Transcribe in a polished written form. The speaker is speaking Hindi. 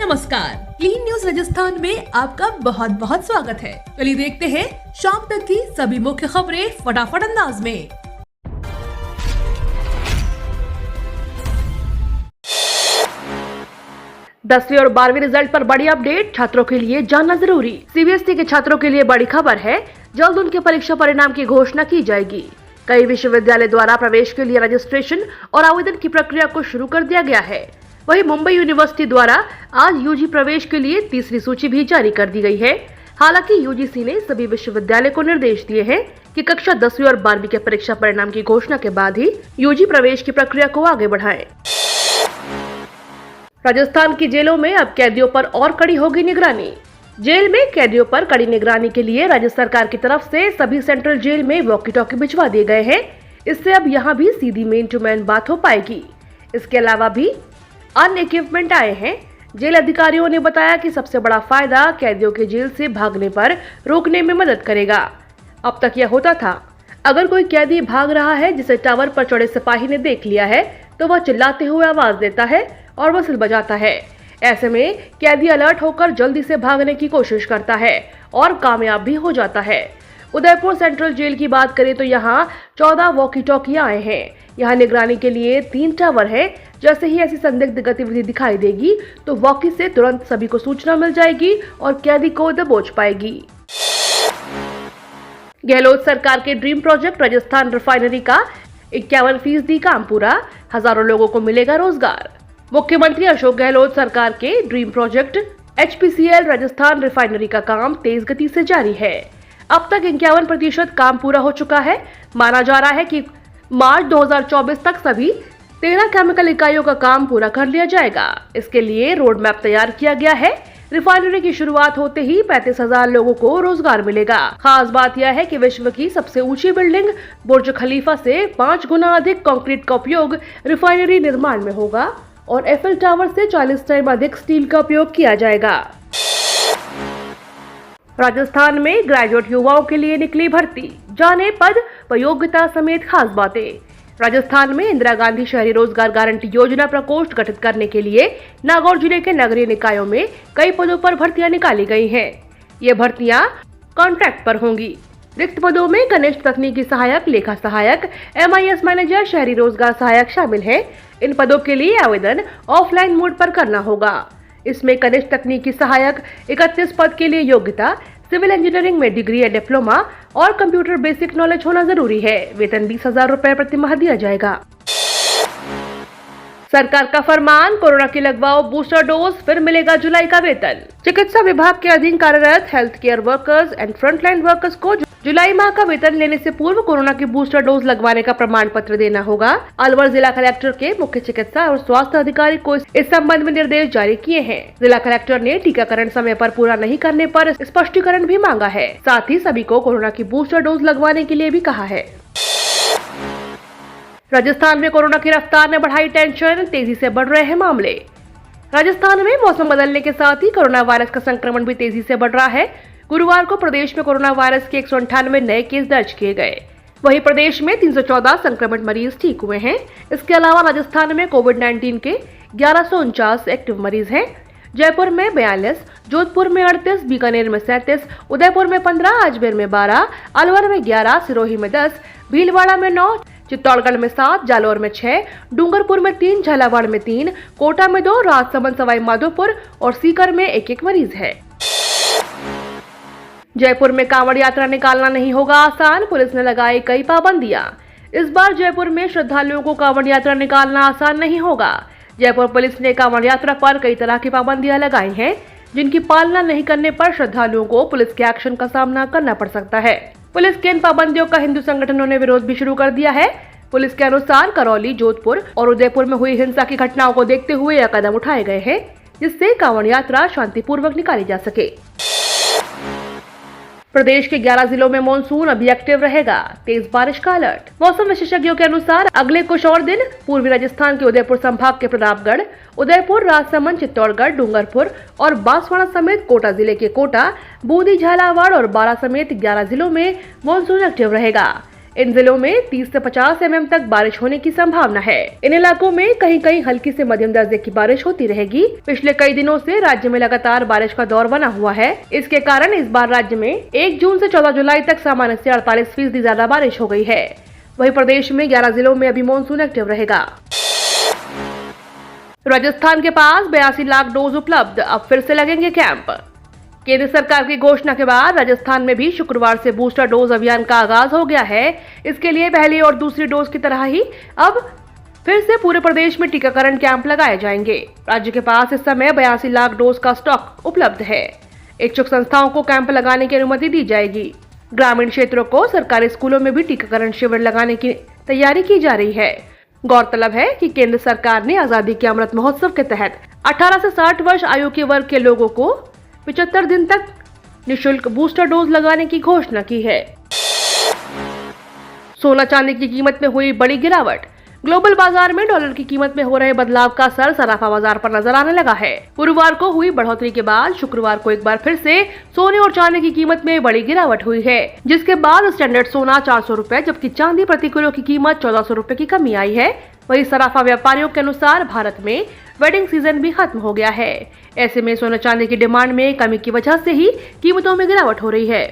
नमस्कार, क्लीन न्यूज राजस्थान में आपका बहुत बहुत स्वागत है। चलिए देखते हैं शाम तक की सभी मुख्य खबरें फटाफट अंदाज में। 10वीं और 12वीं रिजल्ट पर बड़ी अपडेट, छात्रों के लिए जानना जरूरी। सीबीएसई के छात्रों के लिए बड़ी खबर है, जल्द उनके परीक्षा परिणाम की घोषणा की जाएगी। कई विश्वविद्यालय द्वारा प्रवेश के लिए रजिस्ट्रेशन और आवेदन की प्रक्रिया को शुरू कर दिया गया है। वहीं मुंबई यूनिवर्सिटी द्वारा आज यूजी प्रवेश के लिए तीसरी सूची भी जारी कर दी गई है। हालांकि यूजीसी ने सभी विश्वविद्यालय को निर्देश दिए हैं कि कक्षा 10वीं और 12वीं के परीक्षा परिणाम की घोषणा के बाद ही यूजी प्रवेश की प्रक्रिया को आगे बढ़ाएं। राजस्थान की जेलों में अब कैदियों पर और कड़ी होगी निगरानी। जेल में कैदियों पर कड़ी निगरानी के लिए राज्य सरकार की तरफ से सभी सेंट्रल जेल में वॉकी टॉकी भिजवा दिए गए हैं। इससे अब यहाँ भी सीधी मैन टू मैन बात हो पाएगी। इसके अलावा भी अन्य इक्विपमेंट आए हैं। जेल अधिकारियों ने बताया कि सबसे बड़ा फायदा कैदियों के जेल से भागने पर रोकने में मदद करेगा। अब तक यह होता था, अगर कोई कैदी भाग रहा है जिसे टावर पर चढ़े सिपाही ने देख लिया है तो वह चिल्लाते हुए आवाज देता है और वसूल बजाता है। ऐसे में कैदी अलर्ट होकर जल्दी से भागने की कोशिश करता है और कामयाब भी हो जाता है। उदयपुर सेंट्रल जेल की बात करें तो यहाँ 14 वॉकी टॉकी आए हैं। यहाँ निगरानी के लिए 3 टावर है। जैसे ही ऐसी संदिग्ध गतिविधि दिखाई देगी तो वॉकी से तुरंत सभी को सूचना मिल जाएगी और कैदी को दबोच पाएगी। गहलोत सरकार के ड्रीम प्रोजेक्ट राजस्थान रिफाइनरी का 51% काम पूरा, हजारों लोगों को मिलेगा रोजगार। मुख्यमंत्री अशोक गहलोत सरकार के dream project HPCL Rajasthan refinery का काम तेज गति से जारी है। अब तक 51% काम पूरा हो चुका है। माना जा रहा है कि मार्च 2024 तक सभी 13 केमिकल इकाइयों का काम पूरा कर लिया जाएगा। इसके लिए रोड मैप तैयार किया गया है। रिफाइनरी की शुरुआत होते ही 35,000 लोगों को रोजगार मिलेगा। खास बात यह है कि विश्व की सबसे ऊंची बिल्डिंग बुर्ज खलीफा से 5 गुना अधिक कंक्रीट का उपयोग रिफाइनरी निर्माण में होगा और एफएल टावर से 40 टाइम अधिक स्टील का उपयोग किया जाएगा। राजस्थान में ग्रेजुएट युवाओं के लिए निकली भर्ती, जाने पद व योग्यता समेत खास बातें। राजस्थान में इंदिरा गांधी शहरी रोजगार गारंटी योजना प्रकोष्ठ गठित करने के लिए नागौर जिले के नगरीय निकायों में कई पदों पर भर्तियां निकाली गई हैं। ये भर्तियां कॉन्ट्रैक्ट पर होंगी। रिक्त पदों में कनिष्ठ तकनीकी सहायक, लेखा सहायक, MIS मैनेजर, शहरी रोजगार सहायक शामिल हैं। इन पदों के लिए आवेदन ऑफलाइन मोड पर करना होगा। इसमें कनिष्ठ तकनीकी सहायक 31 पद के लिए योग्यता सिविल इंजीनियरिंग में डिग्री या डिप्लोमा और कंप्यूटर बेसिक नॉलेज होना जरूरी है। वेतन 20,000 रुपए प्रति माह दिया जाएगा। सरकार का फरमान, कोरोना की लगवाओ बूस्टर डोज, फिर मिलेगा जुलाई का वेतन। चिकित्सा विभाग के अधीन कार्यरत health care workers and frontline workers को जुलाई माह का वेतन लेने से पूर्व कोरोना की बूस्टर डोज लगवाने का प्रमाण पत्र देना होगा। अलवर जिला कलेक्टर के मुख्य चिकित्सा और स्वास्थ्य अधिकारी को इस संबंध में निर्देश जारी किए हैं। जिला कलेक्टर ने टीकाकरण समय पर पूरा नहीं करने पर स्पष्टीकरण भी मांगा है। साथ ही सभी को कोरोना की बूस्टर डोज लगवाने के लिए भी कहा है। राजस्थान में कोरोना की रफ्तार ने बढ़ाई टेंशन, तेजी से बढ़ रहे हैं मामले। राजस्थान में मौसम बदलने के साथ ही कोरोना वायरस का संक्रमण भी तेजी से बढ़ रहा है। गुरुवार को प्रदेश में कोरोना वायरस के 198 नए केस दर्ज किए गए। वहीं प्रदेश में 314 संक्रमित मरीज ठीक हुए हैं। इसके अलावा राजस्थान में कोविड-19 के 1149 एक्टिव मरीज हैं। जयपुर में 42, जोधपुर में 38, बीकानेर में 37, उदयपुर में 15, अजमेर में 12, अलवर में 11, सिरोही में 10, भीलवाड़ा में 9, चित्तौड़गढ़ में 7, जालौर में 6, डूंगरपुर में 3, झालावाड़ में 3, कोटा में 2, राजसमंद, सवाई माधोपुर और सीकर में 1-1 मरीज है। जयपुर में कांवड़ यात्रा निकालना नहीं होगा आसान, पुलिस ने लगाई कई पाबंदियां। इस बार जयपुर में श्रद्धालुओं को कांवड़ यात्रा निकालना आसान नहीं होगा। जयपुर पुलिस ने कांवड़ यात्रा पर कई तरह की पाबंदियां लगाई हैं, जिनकी पालना नहीं करने पर श्रद्धालुओं को पुलिस के एक्शन का सामना करना पड़ सकता है। पुलिस के इन पाबंदियों का हिंदू संगठनों ने विरोध भी शुरू कर दिया है। पुलिस के अनुसार करौली, जोधपुर और उदयपुर में हुई हिंसा की घटनाओं को देखते हुए यह कदम उठाए गए हैं, जिससे कांवड़ यात्रा शांतिपूर्वक निकाली जा सके। प्रदेश के 11 जिलों में मानसून अभी एक्टिव रहेगा, तेज बारिश का अलर्ट। मौसम विशेषज्ञों के अनुसार अगले कुछ और दिन पूर्वी राजस्थान के उदयपुर संभाग के प्रतापगढ़, उदयपुर, राजसमंद, चित्तौड़गढ़, डूंगरपुर और बांसवाड़ा समेत कोटा जिले के कोटा, बूंदी, झालावाड़ और बारां समेत 11 जिलों में मानसून एक्टिव रहेगा। इन जिलों में 30 से 50 mm तक बारिश होने की संभावना है। इन इलाकों में कहीं कहीं हल्की से मध्यम दर्जे की बारिश होती रहेगी। पिछले कई दिनों से राज्य में लगातार बारिश का दौर बना हुआ है। इसके कारण इस बार राज्य में 1 जून से 14 जुलाई तक सामान्य से 48% ज्यादा बारिश हो गई है। वहीं प्रदेश में 11 जिलों में अभी मॉनसून एक्टिव रहेगा। राजस्थान के पास 82 लाख डोज उपलब्ध, अब फिर से लगेंगे कैंप। केंद्र सरकार की घोषणा के बाद राजस्थान में भी शुक्रवार से बूस्टर डोज अभियान का आगाज हो गया है। इसके लिए पहली और दूसरी डोज की तरह ही अब फिर से पूरे प्रदेश में टीकाकरण कैंप लगाए जाएंगे। राज्य के पास इस समय 82 लाख डोज का स्टॉक उपलब्ध है। इच्छुक संस्थाओं को कैंप लगाने की अनुमति दी जाएगी। ग्रामीण क्षेत्रों को सरकारी स्कूलों में भी टीकाकरण शिविर लगाने की तैयारी की जा रही है। गौरतलब है कि केंद्र सरकार ने आजादी के अमृत महोत्सव के तहत 18 से 60 वर्ष आयु के वर्ग के लोगों को 75 दिन तक निशुल्क बूस्टर डोज लगाने की घोषणा की है। सोना चांदी की कीमत में हुई बड़ी गिरावट। ग्लोबल बाजार में डॉलर की कीमत में हो रहे बदलाव का असर सराफा बाजार पर नजर आने लगा है। गुरुवार को हुई बढ़ोतरी के बाद शुक्रवार को एक बार फिर से सोने और चांदी की कीमत में बड़ी गिरावट हुई है, जिसके बाद स्टैंडर्ड सोना 400 रुपए जबकि चांदी प्रति किलो की कीमत 1400 रुपए की कमी आई है। वहीं सराफा व्यापारियों के अनुसार भारत में वेडिंग सीजन भी खत्म हो गया है। ऐसे में सोना चांदी की डिमांड में कमी की वजह से ही कीमतों में गिरावट हो रही है।